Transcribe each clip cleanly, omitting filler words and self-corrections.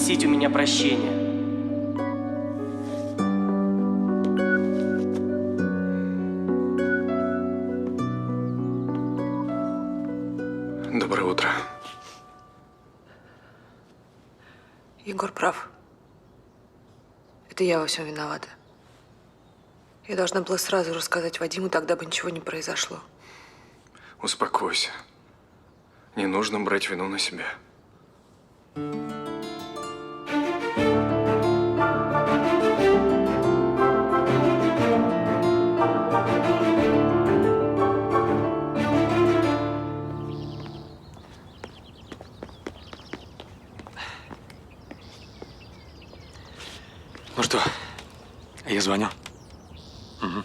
просить у меня прощения. Доброе утро. Егор прав. Это я во всем виновата. Я должна была сразу рассказать Вадиму, тогда бы ничего не произошло. Успокойся. Не нужно брать вину на себя. Ну что, я звоню. Угу.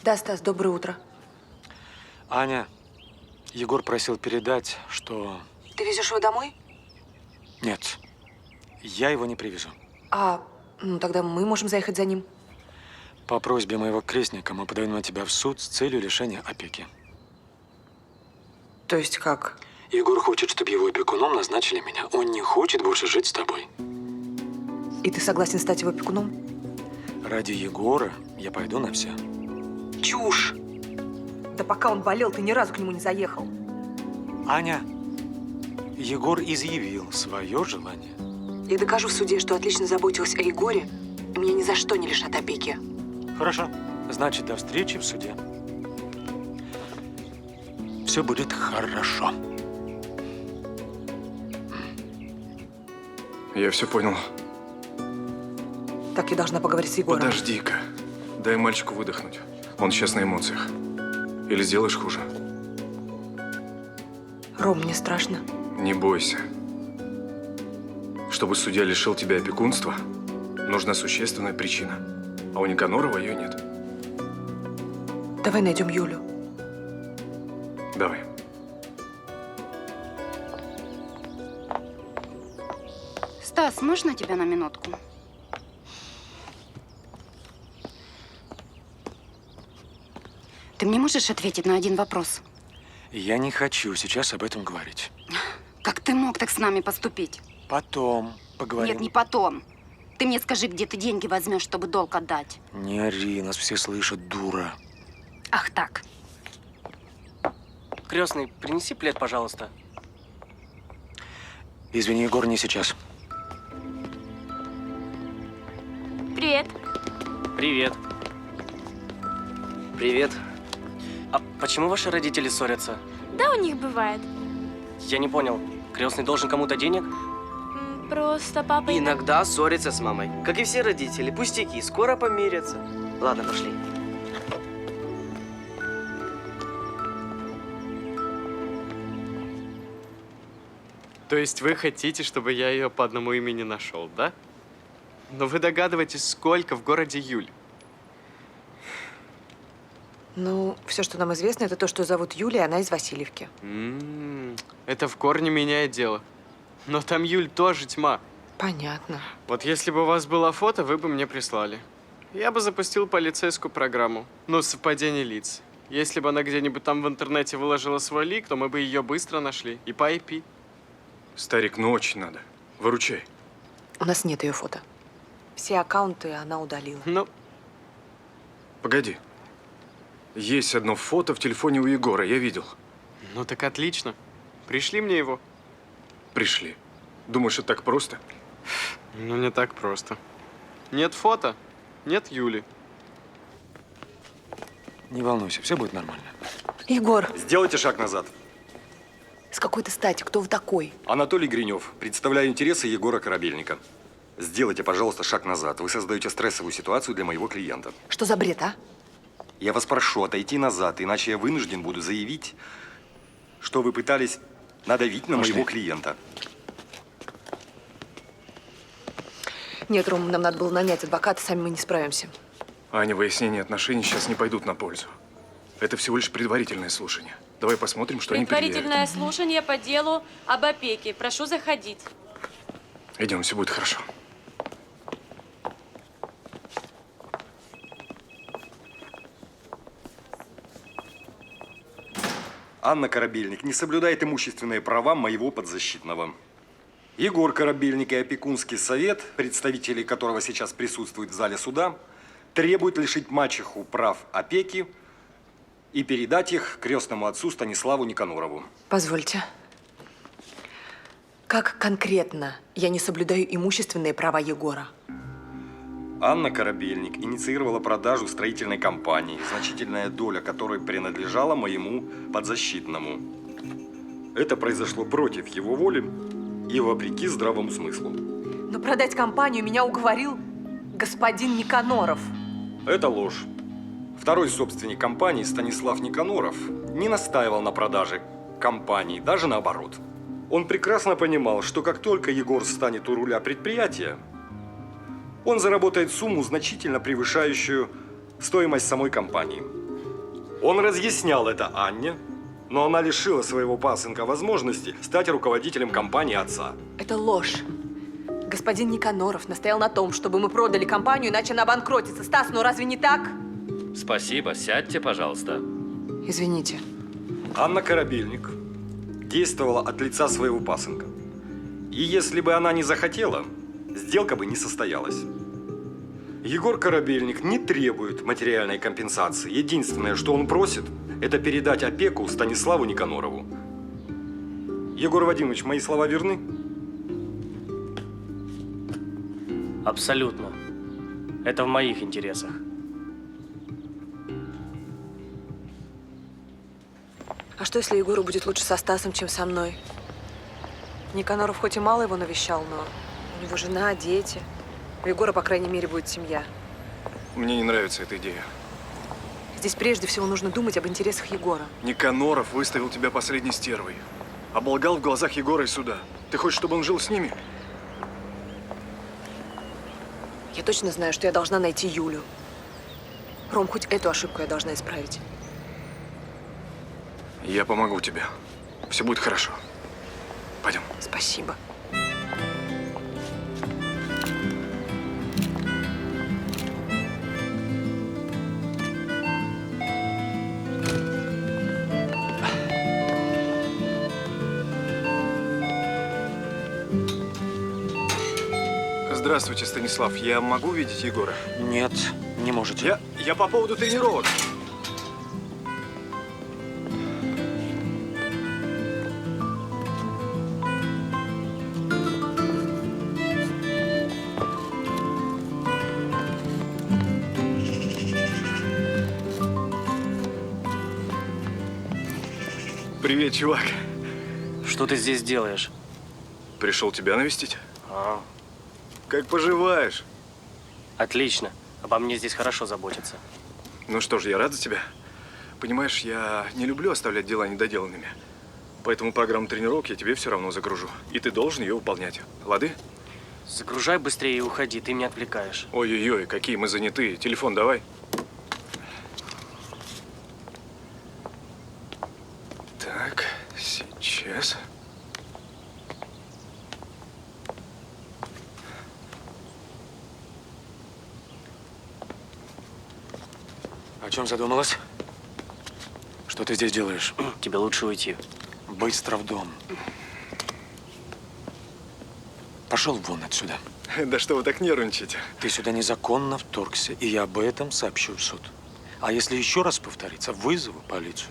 Да, Стас, доброе утро. Аня, Егор просил передать, что… Ты везешь его домой? Нет, я его не привезу. Ну тогда мы можем заехать за ним. По просьбе моего крестника мы подаем на тебя в суд с целью лишения опеки. То есть как? Егор хочет, чтобы его опекуном назначили меня. Он не хочет больше жить с тобой. И ты согласен стать его опекуном? Ради Егора я пойду на все. Чушь! Да пока он болел, ты ни разу к нему не заехал. Аня, Егор изъявил свое желание. Я докажу в суде, что отлично заботилась о Егоре, и меня ни за что не лишат опеки. Хорошо. Значит, до встречи в суде. Все будет хорошо. Я все понял. Так я должна поговорить с Егором. Подожди-ка. Дай мальчику выдохнуть. Он сейчас на эмоциях. Или сделаешь хуже. Ром, мне страшно. Не бойся. Чтобы судья лишил тебя опекунства, нужна существенная причина. А у Никанорова ее нет. Давай найдем Юлю. Давай. Стас, можно тебя на минутку? Ты мне можешь ответить на один вопрос? Я не хочу сейчас об этом говорить. Как ты мог так с нами поступить? Потом поговорим. Нет, не потом. Ты мне скажи, где ты деньги возьмешь, чтобы долг отдать. Не ори, нас все слышат, дура. Ах так. Крестный, принеси плед, пожалуйста. Извини, Егор, не сейчас. Привет. Привет. Привет. А почему ваши родители ссорятся? Да, у них бывает. Я не понял. Крестный должен кому-то денег? Просто папа Иногда ссорится с мамой. Как и все родители. Пустяки, скоро помирятся. Ладно, пошли. То есть вы хотите, чтобы я ее по одному имени нашел, да? Но вы догадываетесь, сколько в городе Юль? Ну, все, что нам известно, это то, что зовут Юлия, она из Васильевки. Это в корне меняет дело. Но там Юль тоже тьма. Понятно. Вот если бы у вас было фото, вы бы мне прислали. Я бы запустил полицейскую программу. Ну, совпадение лиц. Если бы она где-нибудь там в интернете выложила свой лик, то мы бы ее быстро нашли. И по IP. Старик, ну очень надо. Выручай. У нас нет ее фото. Все аккаунты она удалила. Ну, Погоди. Есть одно фото в телефоне у Егора, я видел. ну так отлично. Пришли мне его. Пришли. Думаешь, это так просто? Ну, не так просто. Нет фото, нет Юли. Не волнуйся, все будет нормально. Егор, Сделайте шаг назад. с какой-то стати, кто вы такой? Анатолий Гринев. Представляю интересы Егора Корабельника. Сделайте, пожалуйста, шаг назад. Вы создаете стрессовую ситуацию для моего клиента. Что за бред, а? Я вас прошу отойти назад, иначе я вынужден буду заявить, что вы пытались надавить на моего клиента. Нет, Ром, нам надо было нанять адвоката, сами мы не справимся. Аня, выяснения отношений сейчас не пойдут на пользу. Это всего лишь предварительное слушание. Давай посмотрим, что они предъявят. Предварительное слушание по делу об опеке. Прошу заходить. Идем, все будет хорошо. Анна Корабельник не соблюдает имущественные права моего подзащитного. Егор Корабельник и опекунский совет, представители которого сейчас присутствуют в зале суда, требуют лишить мачеху прав опеки и передать их крестному отцу Станиславу Никанорову. Позвольте. Как конкретно я не соблюдаю имущественные права Егора? Анна Корабельник инициировала продажу строительной компании, значительная доля которой принадлежала моему подзащитному. Это произошло против его воли и вопреки здравому смыслу. Но продать компанию меня уговорил господин Никаноров. Это ложь. Второй собственник компании, Станислав Никаноров, не настаивал на продаже компании, даже наоборот. Он прекрасно понимал, что как только Егор станет у руля предприятия, он заработает сумму, значительно превышающую стоимость самой компании. Он разъяснял это Анне, но она лишила своего пасынка возможности стать руководителем компании отца. Это ложь. Господин Никаноров настоял на том, чтобы мы продали компанию, иначе она обанкротится. Стас, ну разве не так? Спасибо, сядьте, пожалуйста. Извините. Анна Корабельник действовала от лица своего пасынка. И если бы она не захотела, сделка бы не состоялась. Егор Корабельник не требует материальной компенсации. Единственное, что он просит, это передать опеку Станиславу Никанорову. Егор Вадимович, мои слова верны? Абсолютно. Это в моих интересах. А что, если Егору будет лучше со Стасом, чем со мной? Никаноров хоть и мало его навещал, но у него жена, дети. У Егора, по крайней мере, будет семья. Мне не нравится эта идея. Здесь прежде всего нужно думать об интересах Егора. Никаноров выставил тебя последней стервой. Оболгал в глазах Егора и суда. Ты хочешь, чтобы он жил с ними? Я точно знаю, что я должна найти Юлю. Ром, хоть эту ошибку я должна исправить. Я помогу тебе. Все будет хорошо. Пойдем. Спасибо. Здравствуйте, Станислав. Я могу видеть Егора? Нет, не можете. Я по поводу тренировок. Привет, чувак. Что ты здесь делаешь? Пришел тебя навестить. А, Как поживаешь? отлично. Обо мне здесь хорошо заботятся. Ну что ж, я рад за тебя. Понимаешь, я не люблю оставлять дела недоделанными. Поэтому программу тренировок я тебе все равно загружу. И ты должен ее выполнять. Лады? Загружай быстрее и уходи, ты меня отвлекаешь. Ой-ой-ой, какие мы заняты. Телефон давай. Так, сейчас. О чем задумалась? Что ты здесь делаешь? Тебе лучше уйти. Быстро в дом. Пошел вон отсюда. Да что вы так нервничаете? Ты сюда незаконно вторгся, и я об этом сообщу в суд. А если еще раз повторится, вызову полицию.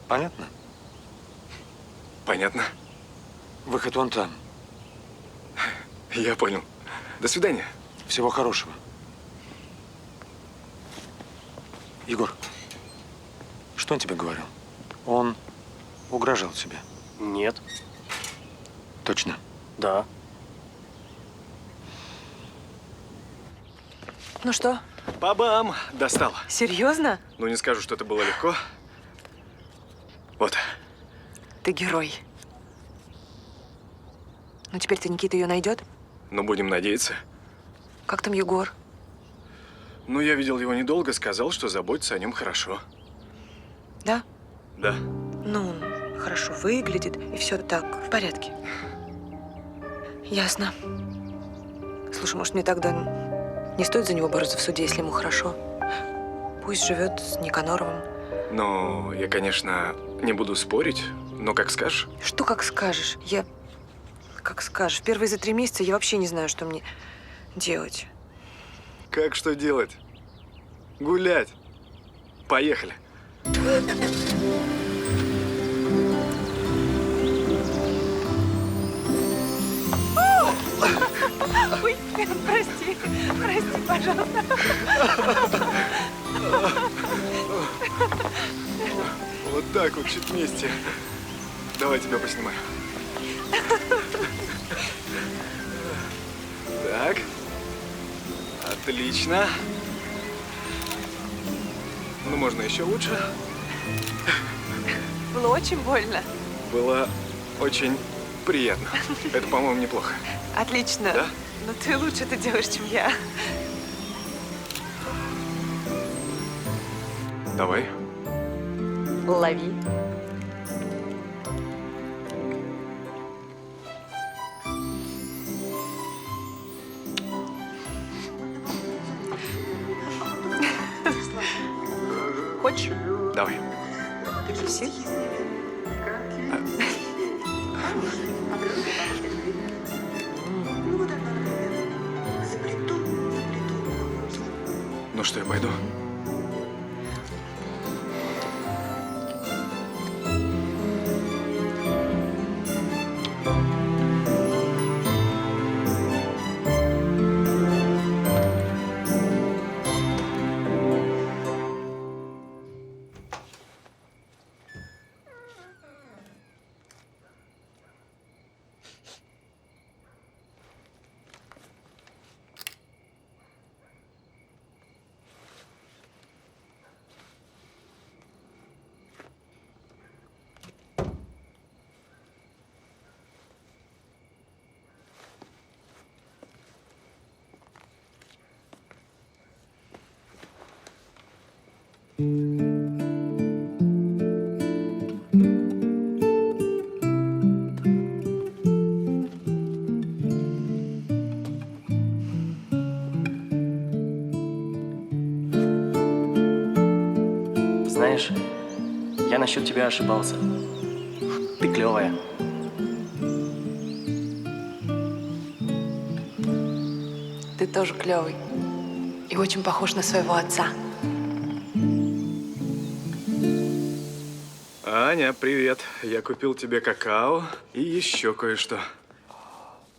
Понятно? Понятно. Выход вон там. Я понял. До свидания. Всего хорошего. Егор, что он тебе говорил? Он угрожал тебе? Нет. Точно? Да. Ну что, Бабам! Достал. серьезно? Ну, не скажу, что это было легко. Вот. Ты герой. Ну теперь-то Никита ее найдет? Ну, будем надеяться. Как там Егор? Ну, я видел его недолго, сказал, что заботится о нем хорошо. Да? Да. Ну, он хорошо выглядит, и все так, в порядке. Ясно. Слушай, может, мне тогда не стоит за него бороться в суде, если ему хорошо? Пусть живет с Никаноровым. Ну, я, конечно, Не буду спорить, но как скажешь. Что как скажешь? Как скажешь. Первые за 3 месяца я вообще не знаю, что мне делать. Как что делать? Гулять. Поехали. Ой, прости, пожалуйста. Вот так вот, чуть вместе. Давай тебя поснимаю. Так. Отлично. Ну, можно еще лучше. Было очень больно. Было очень приятно. Это, по-моему, неплохо. Отлично. Да? Но ты лучше это делаешь, чем я. Давай. Лови. Хочешь? Давай. Все? Ну что, я пойду? Знаешь, я насчет тебя ошибался. Ты клевая. Ты тоже клевый. И очень похож на своего отца. Аня, привет. Я купил тебе какао и еще кое-что.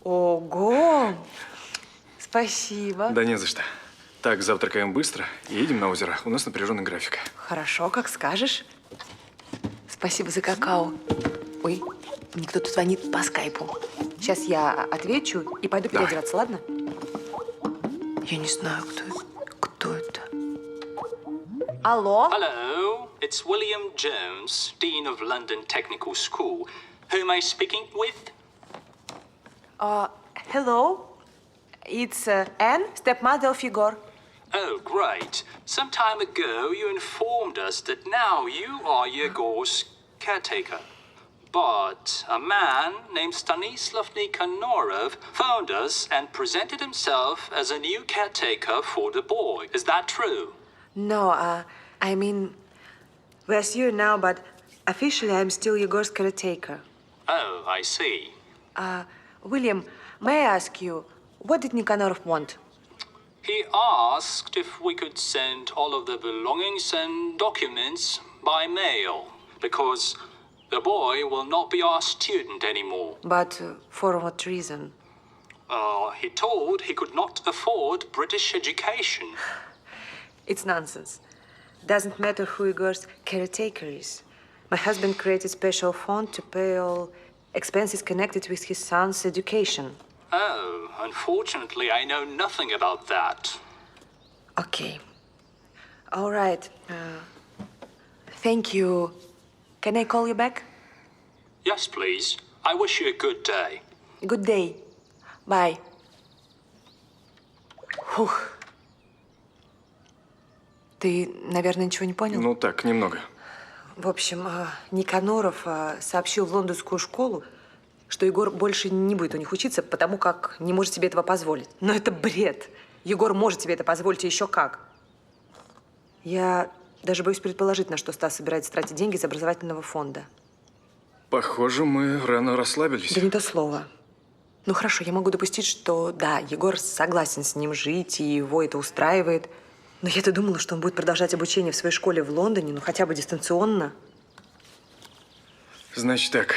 Ого! Спасибо. Да не за что. Так, завтракаем быстро и едем на озеро. У нас напряженный график. Хорошо, как скажешь. Спасибо за какао. Ой, мне кто-то звонит по скайпу. Сейчас я отвечу и пойду Давай. переодеваться, ладно? Я не знаю, кто это. Алло? Hello, it's William Jones, Dean of London Technical School. Who am I speaking with? Hello? It's Anne, stepmother of Igor. Oh, great. Some time ago, you informed us that now you are Yegor's caretaker. But a man named Stanislav Nikanorov phoned us and presented himself as a new caretaker for the boy. Is that true? No, I mean, we're here now, but officially I'm still Igor's caretaker. Oh, I see. William, may I ask you, what did Nikanorov want? He asked if we could send all of the belongings and documents by mail, because the boy will not be our student anymore. But for what reason? He told he could not afford British education. It's nonsense. Doesn't matter who Igor's caretaker is. My husband created special fund to pay all expenses connected with his son's education. Oh, unfortunately, I know nothing about that. Okay. All right. Thank you. Can I call you back? Yes, please. I wish you a good day. Good day. Bye. Фух. Ты, наверное, ничего не понял? Ну так, немного. В общем, Никаноров сообщил в лондонскую школу, что Егор больше не будет у них учиться, потому как не может себе этого позволить. Но это бред. Егор может себе это позволить, и еще как. Я Даже боюсь предположить, на что Стас собирается тратить деньги из образовательного фонда. Похоже, мы рано расслабились. Да не то слово. Ну хорошо, я могу допустить, что да, Егор согласен с ним жить, и его это устраивает. Но я-то думала, что он будет продолжать обучение в своей школе в Лондоне, ну хотя бы дистанционно. Значит так,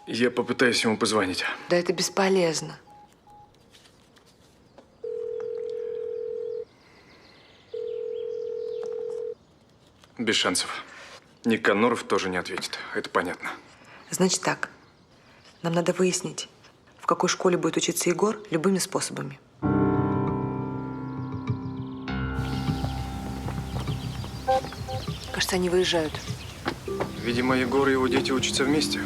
я попытаюсь ему позвонить. Да это бесполезно. Без шансов. Никаноров тоже не ответит, это понятно. Значит так, нам надо выяснить, в какой школе будет учиться Егор любыми способами. Кажется, они выезжают. Видимо, Егор и его дети учатся вместе.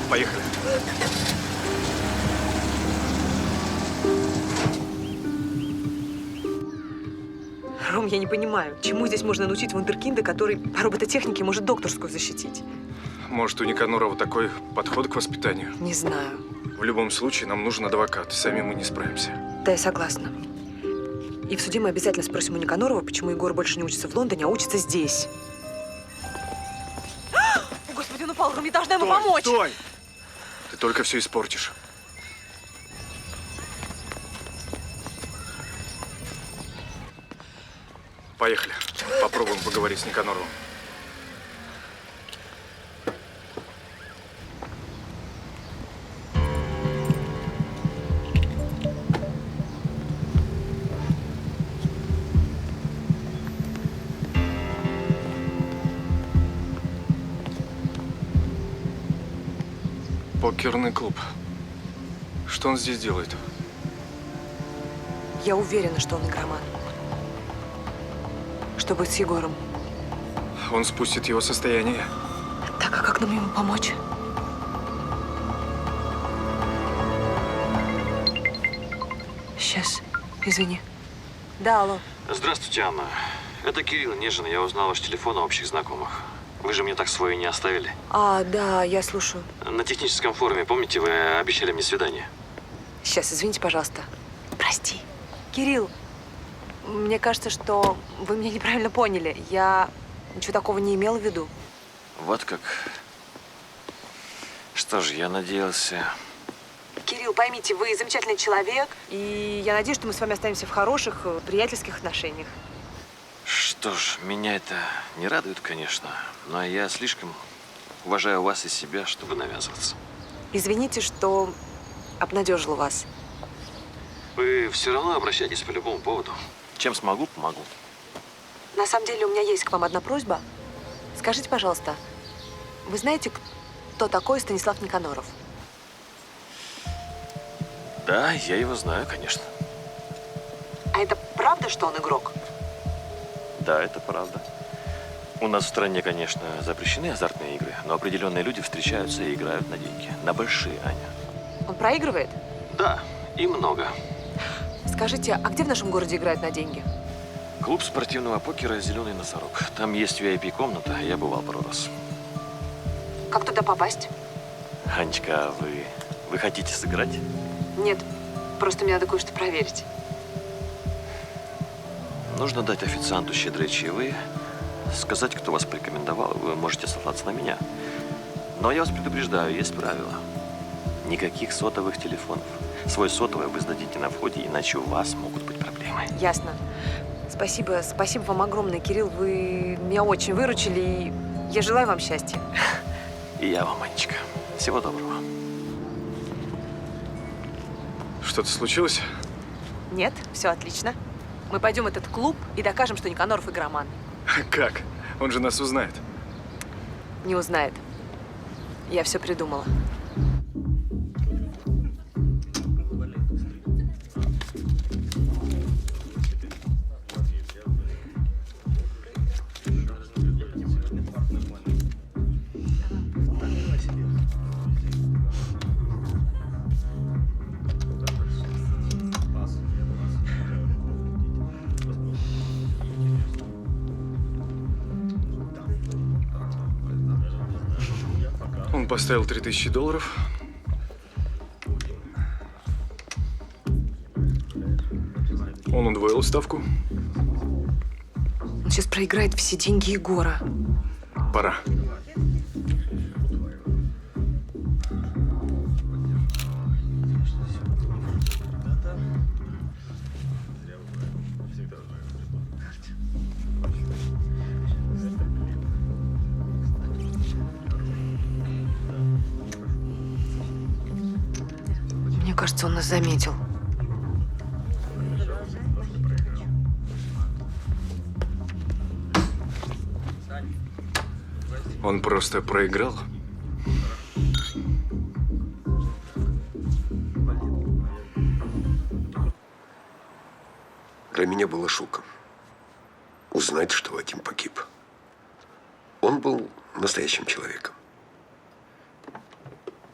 Поехали. Ром, я не понимаю, чему здесь можно научить вундеркинда, который по робототехнике может докторскую защитить? Может, у Никанорова такой подход к воспитанию? Не знаю. В любом случае, нам нужен адвокат. Сами мы не справимся. Да, я согласна. И в суде мы обязательно спросим у Никанорова, почему Егор больше не учится в Лондоне, а учится здесь. О, Господи, он упал, Ром, я должна ему помочь! Стой! Ты только все испортишь. Поехали. Попробуем поговорить с Никаноровым. Покерный клуб. Что он здесь делает? Я уверена, что он игроман. Что будет с Егором? Он спустит его состояние. Так, а как нам ему помочь? Сейчас, извини. Да, алло. Здравствуйте, Анна. Это Кирилл Нежин. Я узнал ваш телефон у общих знакомых. Вы же мне так свой не оставили. А, да, я слушаю. На техническом форуме, помните, вы обещали мне свидание? Сейчас, извините, пожалуйста. Прости. Кирилл, мне кажется, что вы меня неправильно поняли. Я ничего такого не имела в виду. Вот как. Что ж, я надеялся... Кирилл, поймите, вы замечательный человек, и я надеюсь, что мы с вами останемся в хороших, приятельских отношениях. Что ж, меня это не радует, конечно, но я слишком уважаю вас и себя, чтобы навязываться. Извините, что обнадежила вас. Вы все равно обращайтесь по любому поводу. Чем смогу, помогу. На самом деле, у меня есть к вам одна просьба. Скажите, пожалуйста, вы знаете, кто такой Станислав Никаноров? Да, я его знаю, конечно. А это правда, что он игрок? Да, это правда. У нас в стране, конечно, запрещены азартные игры, но определенные люди встречаются и играют на деньги. На большие, Аня. Он проигрывает? Да, и много. Скажите, а где в нашем городе играют на деньги? Клуб спортивного покера «Зеленый носорог». Там есть VIP-комната, я бывал пару раз. Как туда попасть? Анечка, а вы хотите сыграть? Нет, просто мне надо кое-что проверить. Нужно дать официанту щедрые чаевые, сказать, кто вас порекомендовал. Вы можете сослаться на меня. Но я вас предупреждаю, есть правила. Никаких сотовых телефонов. Свой сотовый вы сдадите на входе, иначе у вас могут быть проблемы. Ясно. Спасибо, спасибо вам огромное, Кирилл. Вы меня очень выручили, и я желаю вам счастья. И я вам, Анечка. Всего доброго. Что-то случилось? Нет, все отлично. Мы пойдем в этот клуб и докажем, что Никаноров игроман. Как? Он же нас узнает. Не узнает. Я все придумала. Он поставил $3000. Что, ставку? Он сейчас проиграет все деньги Егора. Пора. Мне кажется, он нас заметил. Он просто проиграл? Для меня было шоком узнать, что Вадим погиб. Он был настоящим человеком.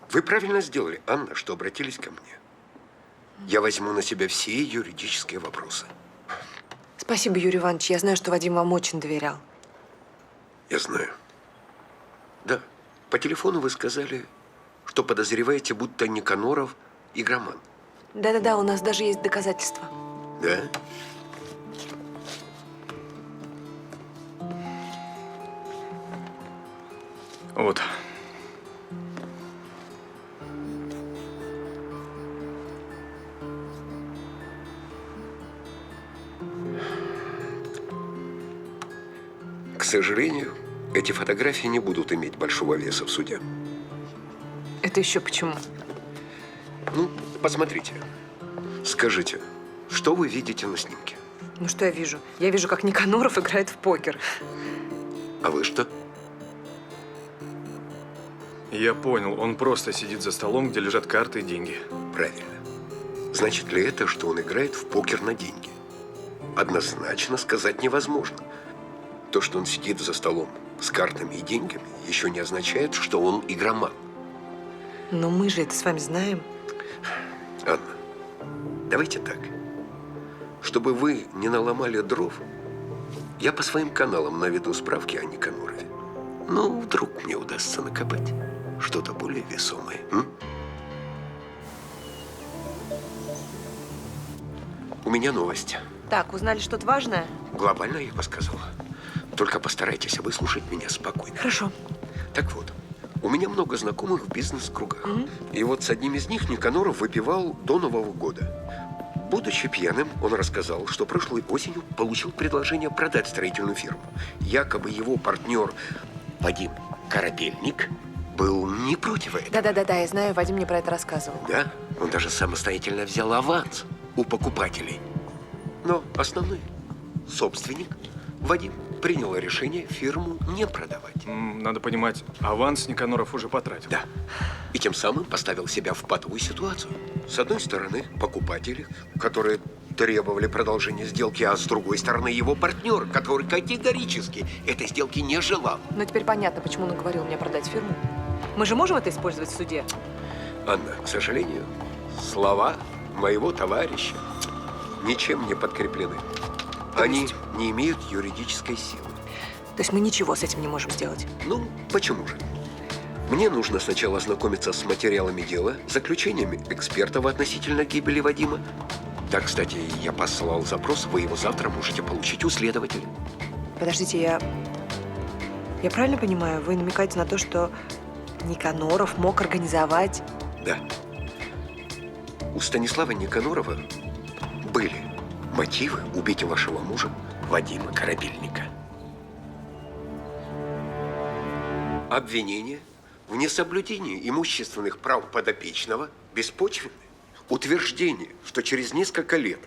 Вы правильно сделали, Анна, что обратились ко мне. Я возьму на себя все юридические вопросы. Спасибо, Юрий Иванович. Я знаю, что Вадим вам очень доверял. Я знаю. Да, по телефону вы сказали, что подозреваете, будто Никаноров игроман. Да-да-да, у нас даже есть доказательства. Да? Вот. К сожалению, эти фотографии не будут иметь большого веса в суде. Это еще почему? Ну, посмотрите. Скажите, что вы видите на снимке? Ну, что я вижу? Я вижу, как Никаноров играет в покер. А вы что? Я понял, он просто сидит за столом, где лежат карты и деньги. Правильно. Значит ли это, что он играет в покер на деньги? Однозначно сказать невозможно. То, что он сидит за столом с картами и деньгами, еще не означает, что он игроман. Но мы же это с вами знаем. Анна, давайте так. Чтобы вы не наломали дров, я по своим каналам наведу справки о Никанорове. Ну, вдруг мне удастся накопать что-то более весомое. У меня новость. Так, узнали что-то важное? Глобально я бы сказал. Только постарайтесь выслушать меня спокойно. Хорошо. Так вот, у меня много знакомых в бизнес-кругах. И вот с одним из них Никаноров выпивал до Нового года. Будучи пьяным, он рассказал, что прошлой осенью получил предложение продать строительную фирму. Якобы его партнер Вадим Корабельник был не против этого. Да-да-да, я знаю, Вадим мне про это рассказывал. Да, он даже самостоятельно взял аванс у покупателей. Но основной собственник, Вадим, принял решение фирму не продавать. Надо понимать, аванс Никаноров уже потратил. Да. И тем самым поставил себя в патовую ситуацию. С одной стороны, покупатели, которые требовали продолжения сделки, а с другой стороны, его партнер, который категорически этой сделки не желал. Но теперь понятно, почему он говорил мне продать фирму. Мы же можем это использовать в суде? Анна, к сожалению, слова моего товарища ничем не подкреплены. Они не имеют юридической силы. То есть мы ничего с этим не можем сделать? Ну, почему же? Мне нужно сначала ознакомиться с материалами дела, заключениями экспертов относительно гибели Вадима. Да, кстати, я послал запрос, вы его завтра можете получить у следователя. Подождите, я правильно понимаю, вы намекаете на то, что Никаноров мог организовать… Да. У Станислава Никанорова были мотивы убить вашего мужа Вадима Корабельника. Обвинение в несоблюдении имущественных прав подопечного беспочвенны. Утверждение, что через несколько лет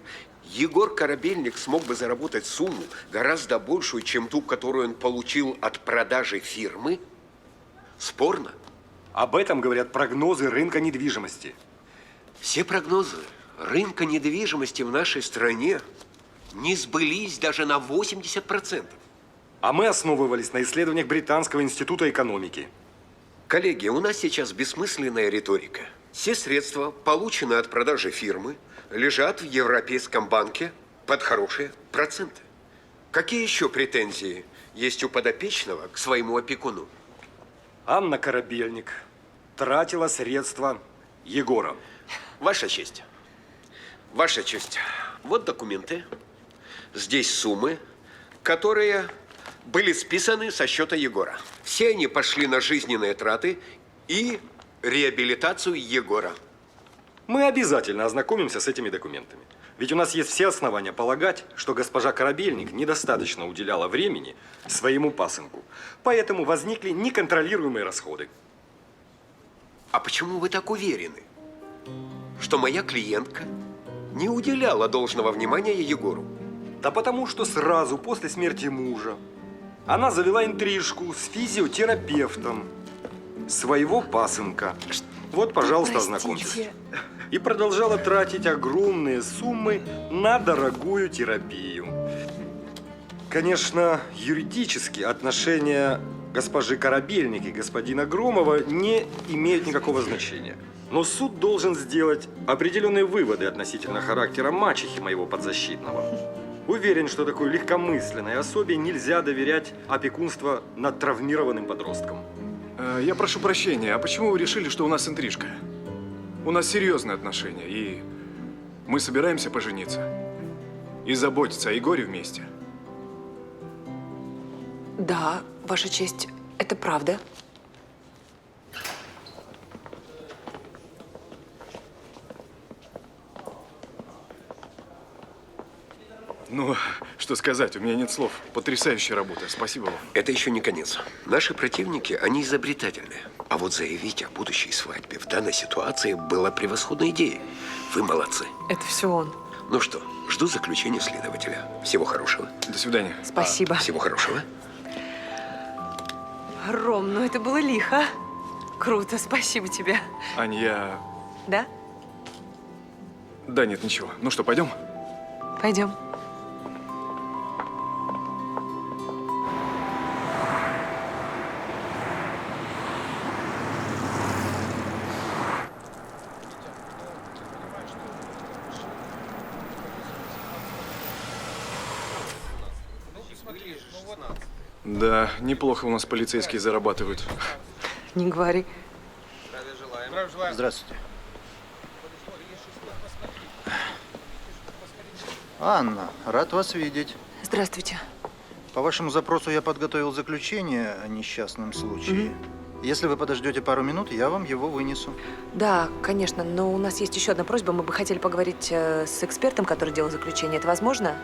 Егор Корабельник смог бы заработать сумму гораздо большую, чем ту, которую он получил от продажи фирмы, спорно. Об этом говорят прогнозы рынка недвижимости. Все прогнозы рынка недвижимости в нашей стране не сбылись даже на 80%. А мы основывались на исследованиях Британского института экономики. Коллеги, у нас сейчас бессмысленная риторика. Все средства, полученные от продажи фирмы, лежат в Европейском банке под хорошие проценты. Какие еще претензии есть у подопечного к своему опекуну? Анна Корабельник тратила средства Егора. Ваша честь. Ваша честь. Вот документы. Здесь суммы, которые были списаны со счета Егора. Все они пошли на жизненные траты и реабилитацию Егора. Мы обязательно ознакомимся с этими документами. Ведь у нас есть все основания полагать, что госпожа Корабельник недостаточно уделяла времени своему пасынку. Поэтому возникли неконтролируемые расходы. А почему вы так уверены, что моя клиентка не уделяла должного внимания Егору? Да потому что сразу после смерти мужа она завела интрижку с физиотерапевтом своего пасынка. Вот, пожалуйста, ознакомьтесь. И продолжала тратить огромные суммы на дорогую терапию. Конечно, юридически отношения госпожи Корабельник и господина Громова не имеют никакого значения. Но суд должен сделать определенные выводы относительно характера мачехи моего подзащитного. Уверен, что такой легкомысленной особе нельзя доверять опекунство над травмированным подростком. Я прошу прощения, а почему вы решили, что у нас интрижка? У нас серьезные отношения, и мы собираемся пожениться. И заботиться о Егоре вместе. Да, Ваша честь, это правда. Ну, что сказать, у меня нет слов. Потрясающая работа, спасибо вам. Это еще не конец. Наши противники, они изобретательны. А вот заявить о будущей свадьбе в данной ситуации была превосходной идеей. Вы молодцы. Это все он. Ну что, жду заключения следователя. Всего хорошего. До свидания. Спасибо. Всего хорошего. Ром, ну это было лихо. Круто, спасибо тебе. Ань, я… Да? Да нет, ничего. Ну что, пойдем? Пойдем. Да, неплохо у нас полицейские зарабатывают. Не говори. Здравствуйте. Анна, рад вас видеть. Здравствуйте. По вашему запросу я подготовил заключение о несчастном случае. Если вы подождете пару минут, я вам его вынесу. Да, конечно, но у нас есть еще одна просьба. Мы бы хотели поговорить с экспертом, который делал заключение. Это возможно?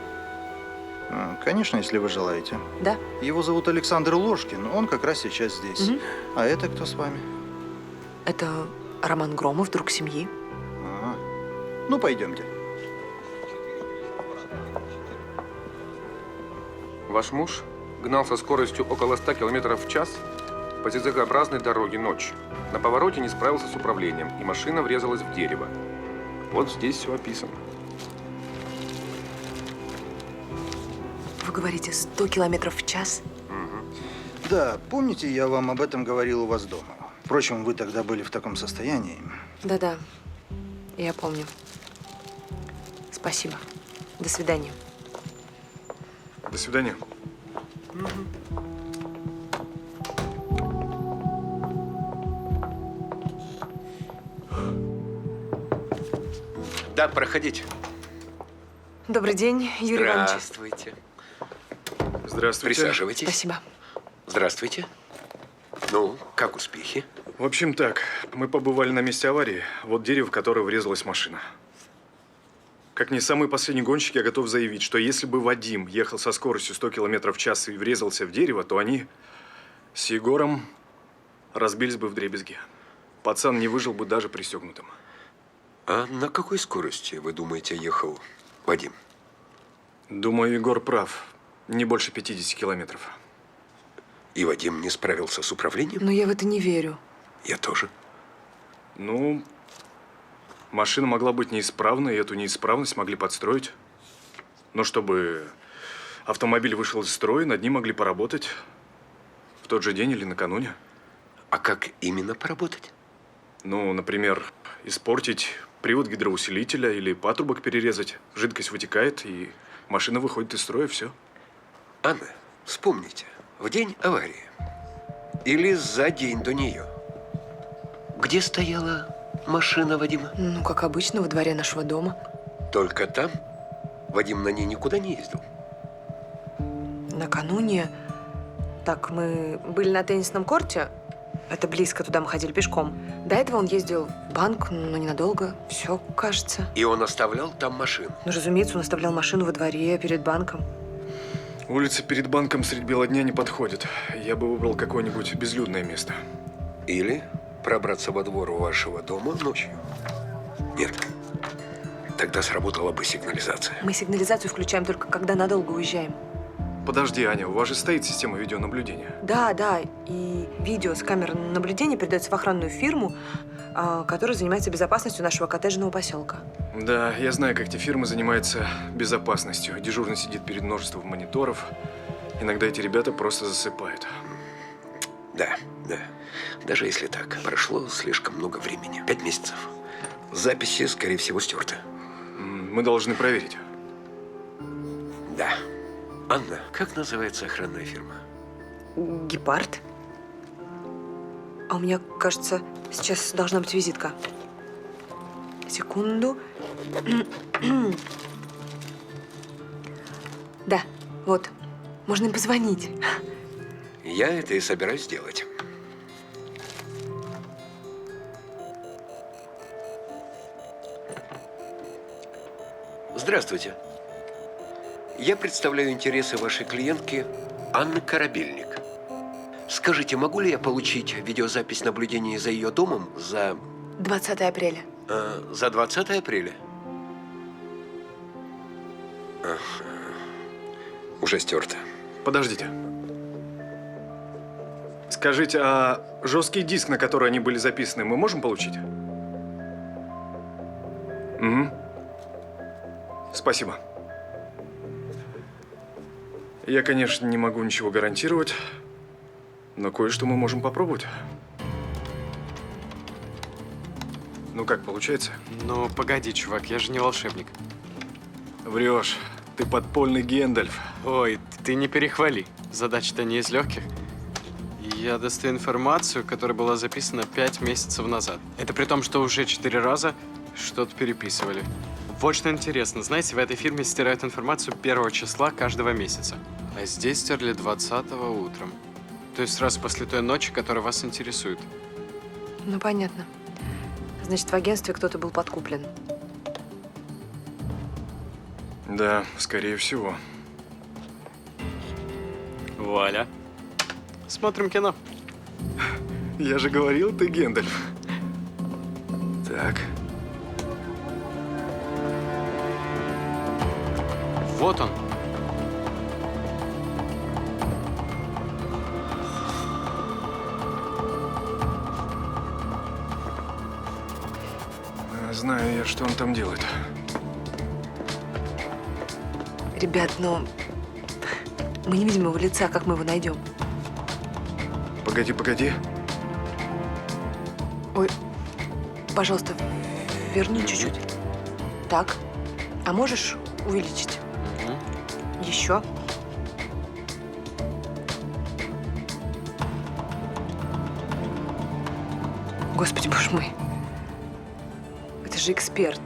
Конечно, если вы желаете. Да. Его зовут Александр Ложкин, он как раз сейчас здесь. А это кто с вами? Это Роман Громов, друг семьи. Ага. Ну, пойдемте. Ваш муж гнал со скоростью около 100 км в час по зигзагообразной дороге ночью. На повороте не справился с управлением, и машина врезалась в дерево. Вот здесь все описано. Вы говорите, 100 километров в час? Да, помните, я вам об этом говорил у вас дома. Впрочем, вы тогда были в таком состоянии. Да-да, я помню. Спасибо. До свидания. До свидания. Да, проходите. Добрый день, Юрий Иванович. Здравствуйте. Здравствуйте. Присаживайтесь. Спасибо. Здравствуйте. Ну, как успехи? В общем так, мы побывали на месте аварии. Вот дерево, в которое врезалась машина. Как не самый последний гонщик, я готов заявить, что если бы Вадим ехал со скоростью 100 км в час и врезался в дерево, то они с Егором разбились бы вдребезги. Пацан не выжил бы даже пристегнутым. А на какой скорости, вы думаете, ехал Вадим? Думаю, Егор прав. Не больше 50 километров. И Вадим не справился с управлением? Но я в это не верю. Я тоже. Ну, машина могла быть неисправной, и эту неисправность могли подстроить. Но чтобы автомобиль вышел из строя, над ним могли поработать в тот же день или накануне. А как именно поработать? Ну, например, испортить привод гидроусилителя или патрубок перерезать. Жидкость вытекает, и машина выходит из строя, все. Анна, вспомните, в день аварии или за день до нее, где стояла машина Вадима? Ну, как обычно, во дворе нашего дома. Только там? Вадим на ней никуда не ездил? накануне... Так, мы были на теннисном корте. Это близко, туда мы ходили пешком. До этого он ездил в банк, но ненадолго. Все, кажется. И он оставлял там машину? Ну, разумеется, он оставлял машину во дворе перед банком. Улица перед банком средь бела дня не подходит. Я бы выбрал какое-нибудь безлюдное место. Или пробраться во двор вашего дома ночью? Нет. Тогда сработала бы сигнализация. Мы сигнализацию включаем только когда надолго уезжаем. Подожди, Аня, у вас же стоит система видеонаблюдения. Да, да. И видео с камер наблюдения передается в охранную фирму, которая занимается безопасностью нашего коттеджного поселка. Да, я знаю, как эти фирмы занимаются безопасностью. Дежурный сидит перед множеством мониторов. Иногда эти ребята просто засыпают. Да, да. Даже если так, прошло слишком много времени. 5 месяцев. Записи, скорее всего, стерты. Мы должны проверить. Да. Анна, как называется охранная фирма? Гепард. А у меня, кажется, сейчас должна быть визитка. Секунду. Да, вот. Можно им позвонить. Я это и собираюсь делать. Здравствуйте. Я представляю интересы вашей клиентки Анны Корабельник. Скажите, могу ли я получить видеозапись наблюдения за ее домом за… 20 апреля. За 20 апреля? Уже стерто. Подождите. Скажите, а жесткий диск, на который они были записаны, мы можем получить? Угу. Спасибо. Я, конечно, не могу ничего гарантировать, но кое-что мы можем попробовать. Ну как, получается? Ну, погоди, чувак, я же не волшебник. Врешь. Ты подпольный Гендальф. Ой, ты не перехвали. Задача-то не из легких. Я достаю информацию, которая была записана 5 месяцев назад. Это при том, что уже 4 раза что-то переписывали. Вот что интересно. Знаете, в этой фирме стирают информацию 1 числа каждого месяца. А здесь стерли 20-го утром. То есть сразу после той ночи, которая вас интересует. Ну, понятно. Значит, в агентстве кто-то был подкуплен. Да, скорее всего. Вуаля. Смотрим кино. Я же говорил, ты Гендальф. Так. Вот он. Знаю я, что он там делает. Ребят, ну, мы не видим его лица, как мы его найдем? Погоди, погоди. Ой, пожалуйста, верни чуть-чуть. Так, а можешь увеличить? Еще. Господи, боже мой. Это же эксперт.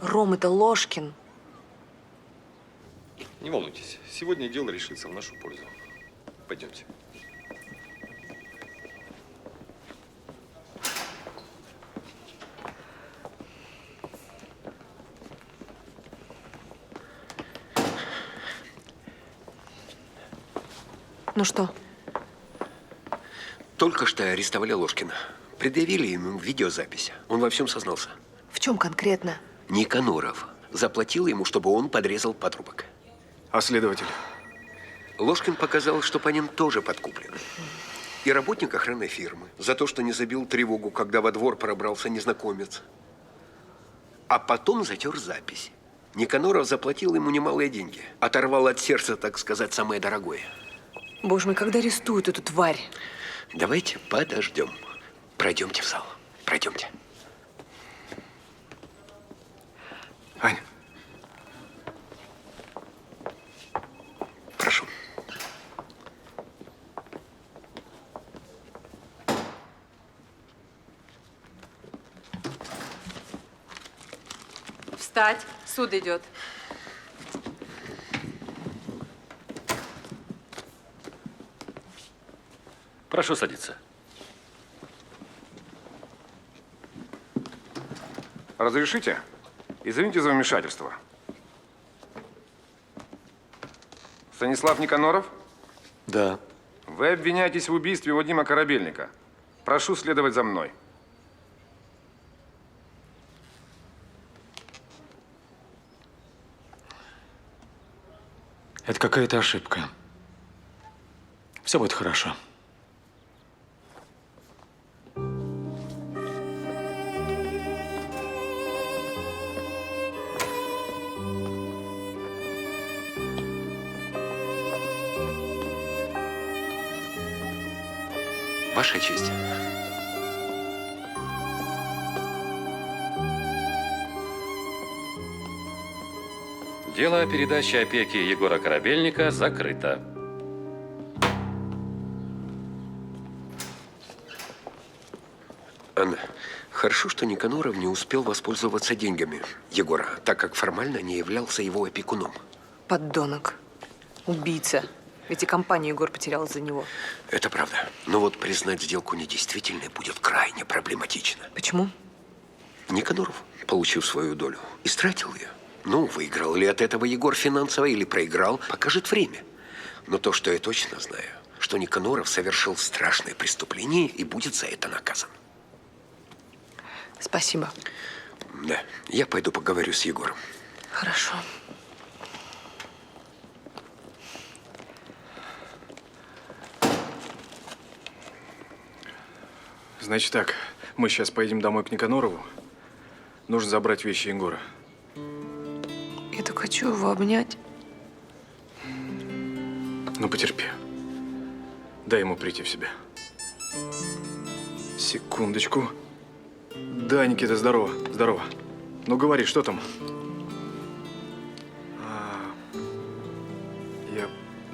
Ром, это Ложкин. Не волнуйтесь, сегодня дело решится в нашу пользу. Пойдемте. Ну что? Только что арестовали Ложкина. Предъявили ему видеозапись. Он во всем сознался. В чем конкретно? Никаноров заплатил ему, чтобы он подрезал патрубок. А следователь? Ложкин показал, что по ним тоже подкуплен. И работник охранной фирмы за то, что не забил тревогу, когда во двор пробрался незнакомец. А потом затер запись. Никаноров заплатил ему немалые деньги. Оторвал от сердца, так сказать, самое дорогое. Боже мой, когда арестуют эту тварь? Давайте подождем. Пройдемте в зал. Пройдемте. Ань. Прошу. Встать. Суд идет. Прошу садиться. Разрешите? Извините за вмешательство. Станислав Никаноров? Да. Вы обвиняетесь в убийстве Вадима Корабельника. Прошу следовать за мной. Это какая-то ошибка. Все будет хорошо. Ваша честь. Дело о передаче опеки Егора Корабельника закрыто. Анна, хорошо, что Никаноров не успел воспользоваться деньгами Егора, так как формально не являлся его опекуном. Поддонок. Убийца. Ведь и компанию Егор потерял из-за него. Это правда. Но вот признать сделку недействительной будет крайне проблематично. Почему? Никаноров, получив свою долю, истратил ее. Ну, выиграл ли от этого Егор финансово или проиграл, покажет время. Но то, что я точно знаю, что Никаноров совершил страшное преступление и будет за это наказан. Спасибо. Да, я пойду поговорю с Егором. Хорошо. Значит так, мы сейчас поедем домой к Никанорову. Нужно забрать вещи Егора. Я так хочу его обнять. Ну, потерпи. Дай ему прийти в себя. Секундочку. Да, Никита, здорово. Здорово. Ну, говори, что там?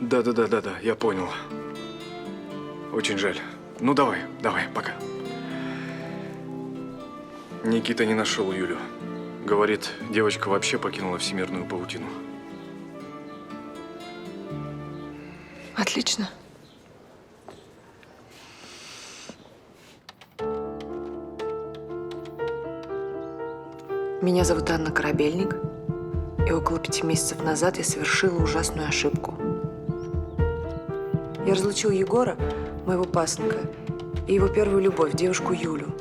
Да, я понял. Очень жаль. Ну, давай, пока. Никита не нашел Юлю. Говорит, девочка вообще покинула всемирную паутину. Отлично. Меня зовут Анна Корабельник, и около 5 месяцев назад я совершила ужасную ошибку. Я разлучила Егора, моего пасынка, и его первую любовь, девушку Юлю.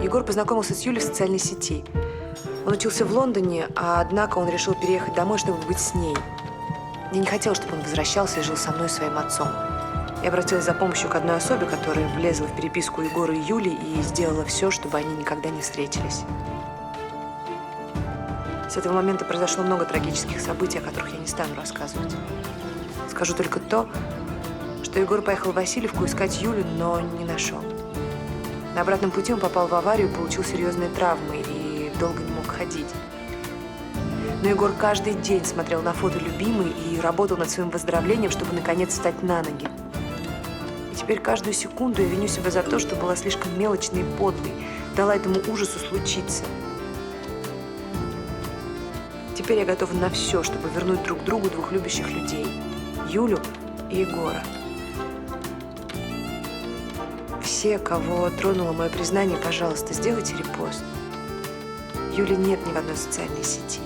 Егор познакомился с Юлей в социальной сети. Он учился в Лондоне, однако он решил переехать домой, чтобы быть с ней. Я не хотела, чтобы он возвращался и жил со мной и своим отцом. Я обратилась за помощью к одной особе, которая влезла в переписку Егора и Юли и сделала все, чтобы они никогда не встретились. С этого момента произошло много трагических событий, о которых я не стану рассказывать. Скажу только то, что Егор поехал в Васильевку искать Юлю, но не нашел. На обратном пути он попал в аварию, получил серьезные травмы и долго не мог ходить. Но Егор каждый день смотрел на фото любимой и работал над своим выздоровлением, чтобы наконец встать на ноги. И теперь каждую секунду я виню себя за то, что была слишком мелочной и подлой, дала этому ужасу случиться. Теперь я готова на все, чтобы вернуть друг другу двух любящих людей – Юлю и Егора. Все, кого тронуло мое признание, пожалуйста, сделайте репост. Юли нет ни в одной социальной сети.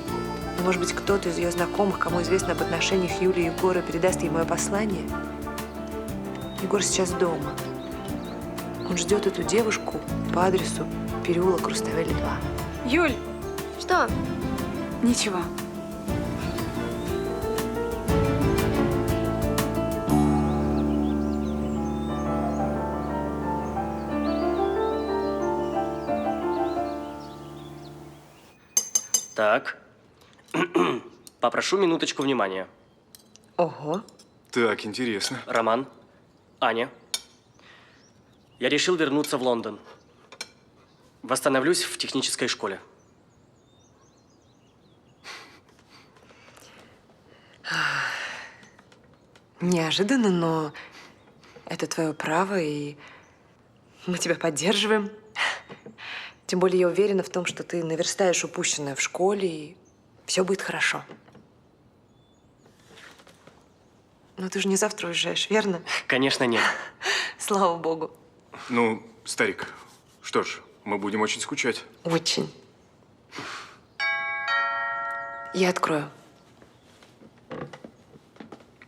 Но, может быть, кто-то из ее знакомых, кому известно об отношениях Юли и Егора, передаст ей мое послание? Егор сейчас дома. Он ждет эту девушку по адресу переулок Руставели 2. Юль! Что? Ничего. Так. Попрошу минуточку внимания. Ого. Так, интересно. Роман, Аня, я решил вернуться в Лондон. Восстановлюсь в технической школе. Неожиданно, но это твое право, и мы тебя поддерживаем. Тем более я уверена в том, что ты наверстаешь упущенное в школе, и все будет хорошо. Но ты же не завтра уезжаешь, верно? Конечно, нет. Слава богу. Ну, старик, что ж, мы будем очень скучать. Очень. Я открою.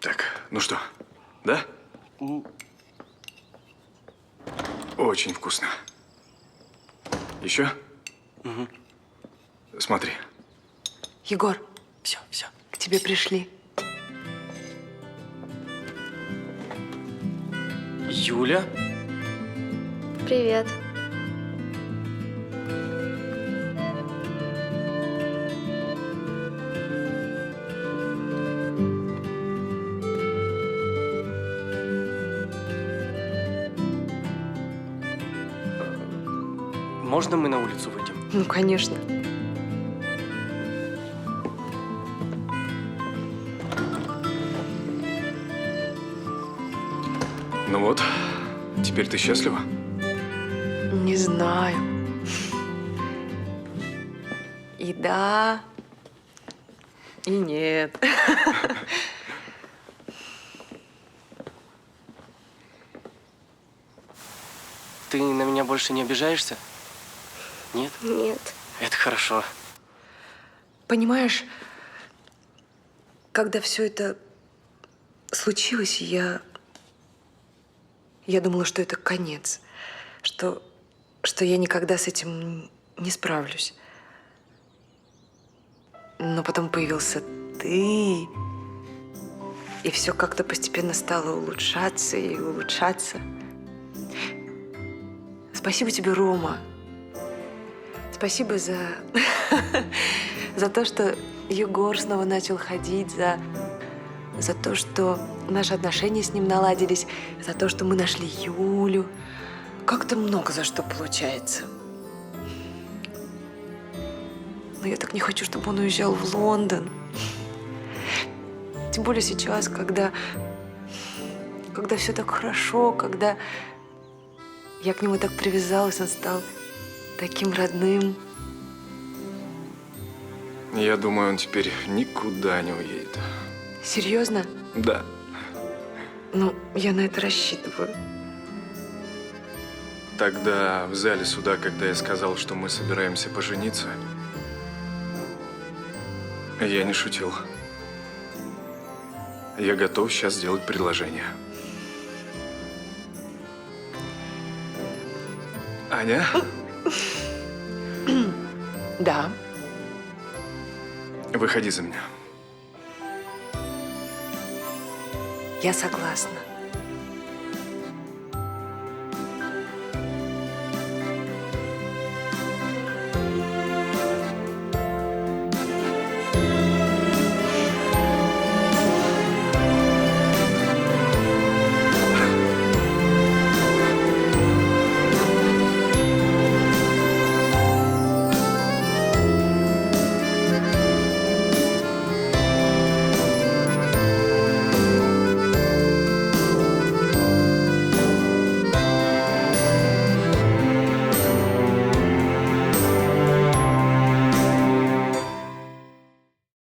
Так, ну что, да? Очень вкусно. Еще? Угу. Смотри. Егор, Все, все. к тебе пришли. Юля? Привет. Можно мы на улицу выйдем? Ну, конечно. Ну вот, теперь ты счастлива? Не знаю. И да, и нет. Ты на меня больше не обижаешься? Нет? Нет. Это хорошо. Понимаешь, когда все это случилось, я думала, что это конец, что я никогда с этим не справлюсь. Но потом появился ты, и все как-то постепенно стало улучшаться и улучшаться. Спасибо тебе, Рома. Спасибо за то, что Егор снова начал ходить, за то, что наши отношения с ним наладились, за то, что мы нашли Юлю. Как-то много за что получается. Но я так не хочу, чтобы он уезжал в Лондон. Тем более сейчас, когда все так хорошо, когда я к нему так привязалась, он стал таким родным. Я думаю, он теперь никуда не уедет. Серьезно? Да. Ну, я на это рассчитываю. Тогда в зале суда, когда я сказал, что мы собираемся пожениться, я не шутил. Я готов сейчас сделать предложение. Аня? Да. Выходи за меня. Я согласна.